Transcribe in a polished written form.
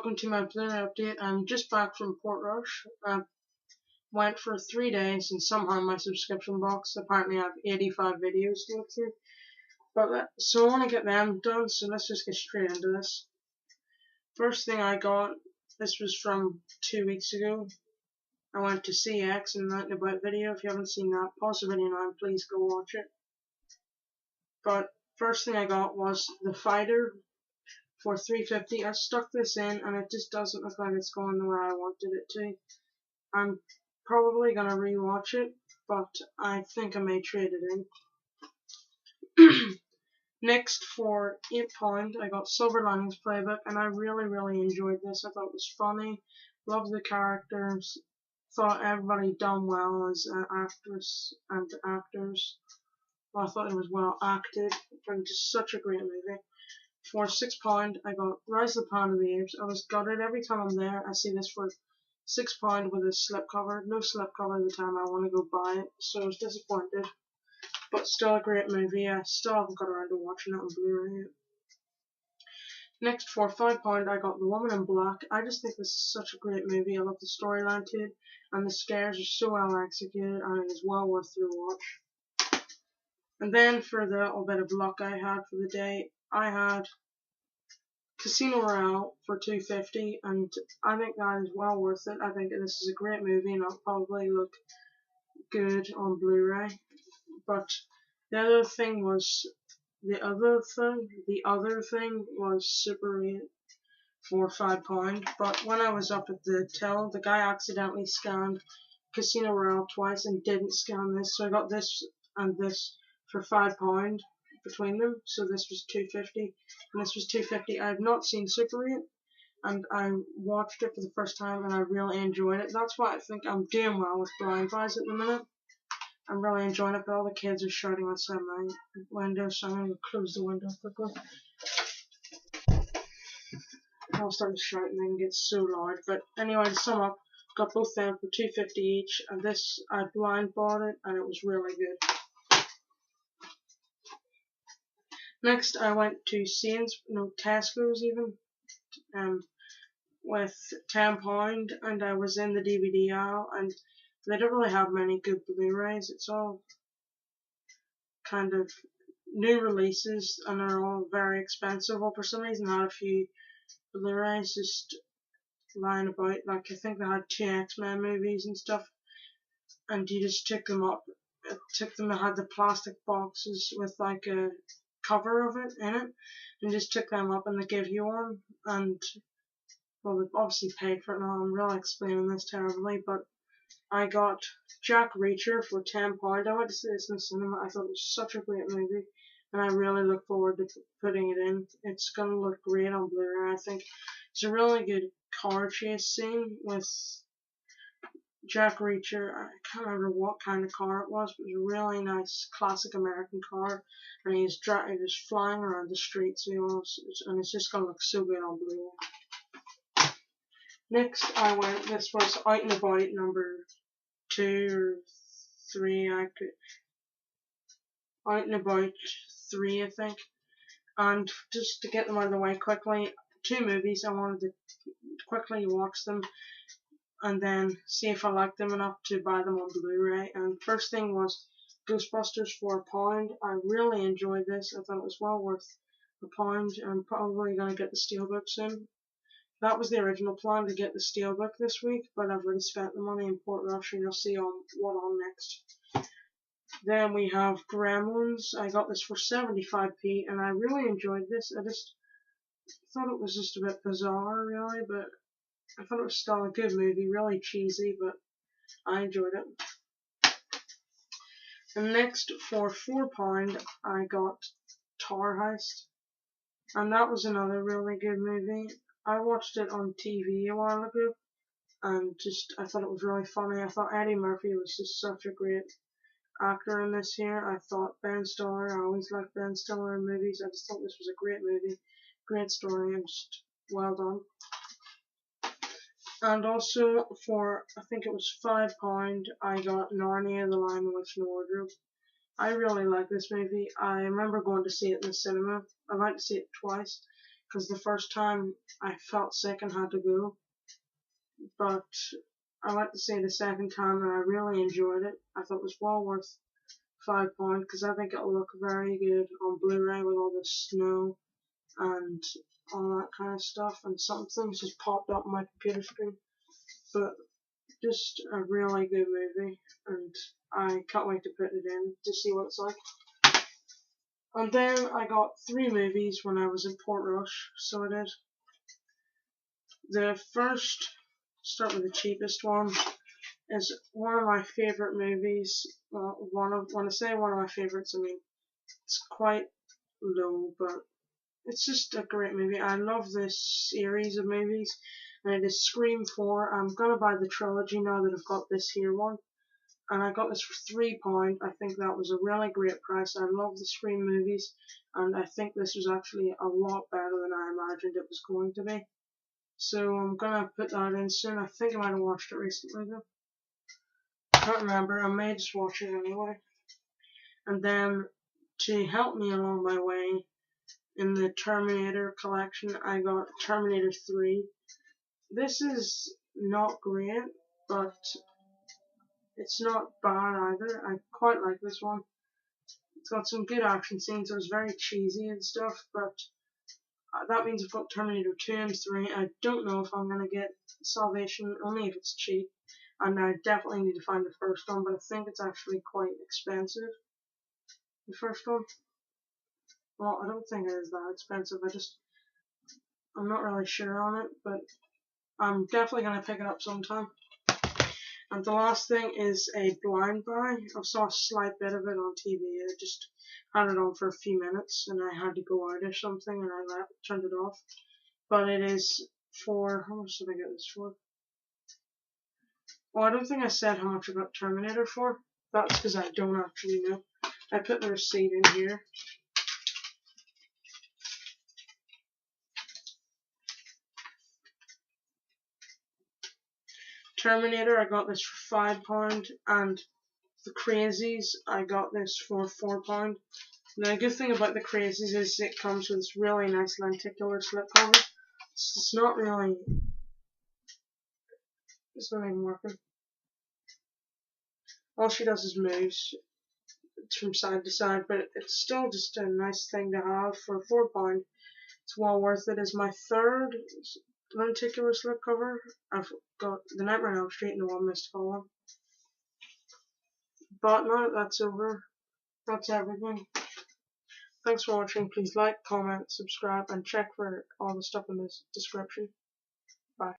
welcome to my Blu-ray update. I'm just back from Portrush. I went for 3 days and somehow my subscription box, apparently I have 85 videos to look through. So I want to get them done, so let's just get straight into this. First thing I got, this was from 2 weeks ago. I went to CX and Narnia about video. If you haven't seen that, pause the video now and please go watch it. But first thing I got was the Fighter for $3.50. I stuck this in and it just doesn't look like it's going the way I wanted it to. I'm probably going to rewatch it, but I think I may trade it in. Next, for £8, I got Silver Linings Playbook, and I really enjoyed this. I thought it was funny, loved the characters, thought everybody done well as actress and actors. Well, I thought it was well acted, and just such a great movie. For £6, I got Rise of the Planet of the Apes. I was gutted every time I'm there. I see this for £6 with a slipcover. No slipcover at the time I want to go buy it, so I was disappointed. But still a great movie. I still haven't got around to watching it on Blu-ray yet. Next, for £5, I got The Woman in Black. I just think this is such a great movie. I love the storyline to it, and the scares are so well executed, and it is well worth the watch. And then for the little bit of luck I had for the day, I had Casino Royale for $2.50, and I think that is well worth it. I think this is a great movie, and it'll probably look good on Blu-ray. But the other thing was Super 8 for £5. But when I was up at the till, the guy accidentally scanned Casino Royale twice and didn't scan this, so I got this and this for £5 between them. So this was $2.50 and this was $2.50. I have not seen Super 8, and I watched it for the first time and I really enjoyed it. That's why I think I'm doing well with Blind Eyes at the minute. I'm really enjoying it, but all the kids are shouting outside my window, so I'm going to close the window quickly. I'll start shouting and get so loud. But anyway, to sum up, got both them for $2.50 each, and this I blind bought it, and it was really good. Next, I went to Tesco's even, with £10, and I was in the DVD aisle, and they don't really have many good Blu-rays. It's all kind of new releases, and they're all very expensive. Well, for some reason, I had a few Blu-rays just lying about. Like, I think they had 2 X-Men movies and stuff, and you just took them up. They had the plastic boxes with like a cover of it in it, and just took them up, and they give you one. And well, they've obviously paid for it now. I'm really explaining this terribly, but I got Jack Reacher for £10. I went to see this in the cinema. I thought it was such a great movie, and I really look forward to putting it in. It's gonna look great on Blu-ray. I think it's a really good car chase scene with Jack Reacher. I can't remember what kind of car it was, but it was a really nice classic American car, and he's flying around the streets, and it's just gonna look so good on Blu-ray. Next, this was Out and About number 2 or 3, Out and About 3, I think. And just to get them out of the way quickly, 2 movies, I wanted to quickly watch them and then see if I liked them enough to buy them on Blu-ray. And first thing was Ghostbusters for £1. I really enjoyed this. I thought it was well worth £1. I'm probably going to get the steelbook soon. That was the original plan, to get the steelbook this week, but I've already spent the money in Portrush, and you'll see what on next. Then we have Gremlins. I got this for 75p, and I really enjoyed this. I just thought it was just a bit bizarre, really, but I thought it was still a good movie, really cheesy, but I enjoyed it. And next, for £4, I got Tower Heist, and that was another really good movie. I watched it on TV a while ago, and I thought it was really funny. I thought Eddie Murphy was just such a great actor in this here. I thought Ben Stiller, I always liked Ben Stiller in movies. I just thought this was a great movie, great story, and just well done. And also for, I think it was £5, I got Narnia, The Lion, the Witch, and the Wardrobe. I really like this movie. I remember going to see it in the cinema. I went to see it twice, because the first time I felt sick and had to go, but I went to see it the second time and I really enjoyed it. I thought it was well worth £5 because I think it'll look very good on Blu-ray with all the snow and all that kind of stuff, and some things just popped up on my computer screen. But just a really good movie, and I can't wait to put it in to see what it's like. And then I got 3 movies when I was in Portrush, so I did. The first, start with the cheapest one, is one of my favorite movies. Well, when I say one of my favorites, I mean it's quite low, but it's just a great movie. I love this series of movies, and it is Scream 4. I'm gonna buy the trilogy now that I've got this here one, and I got this for £3. I think that was a really great price. I love the Scream movies, and I think this was actually a lot better than I imagined it was going to be. So I'm gonna put that in soon. I think I might have watched it recently though. I can't remember. I may just watch it anyway. And then to help me along my way, in the Terminator Collection, I got Terminator 3. This is not great, but it's not bad either. I quite like this one. It's got some good action scenes. It was very cheesy and stuff, but that means I've got Terminator 2 and 3. I don't know if I'm going to get Salvation, only if it's cheap. And I definitely need to find the first one, but I think it's actually quite expensive. The first one. Well, I don't think it is that expensive. I'm not really sure on it, but I'm definitely going to pick it up sometime. And the last thing is a blind buy. I saw a slight bit of it on TV. I just had it on for a few minutes and I had to go out or something and I turned it off. But it is for, how much did I get this for? Well, I don't think I said how much I got Terminator for. That's because I don't actually know. I put the receipt in here. Terminator, I got this for £5, and the Crazies, I got this for £4. The good thing about the Crazies is it comes with this really nice lenticular slipcover. It's not really, it's not even working. All she does is moves from side to side, but it's still just a nice thing to have for £4. It's well worth it. It's my third lenticular slipcover. I've got the Nightmare on Elm Street and the One Missed Call one. But now that that's over, that's everything. Thanks for watching. Please like, comment, subscribe, and check for all the stuff in the description.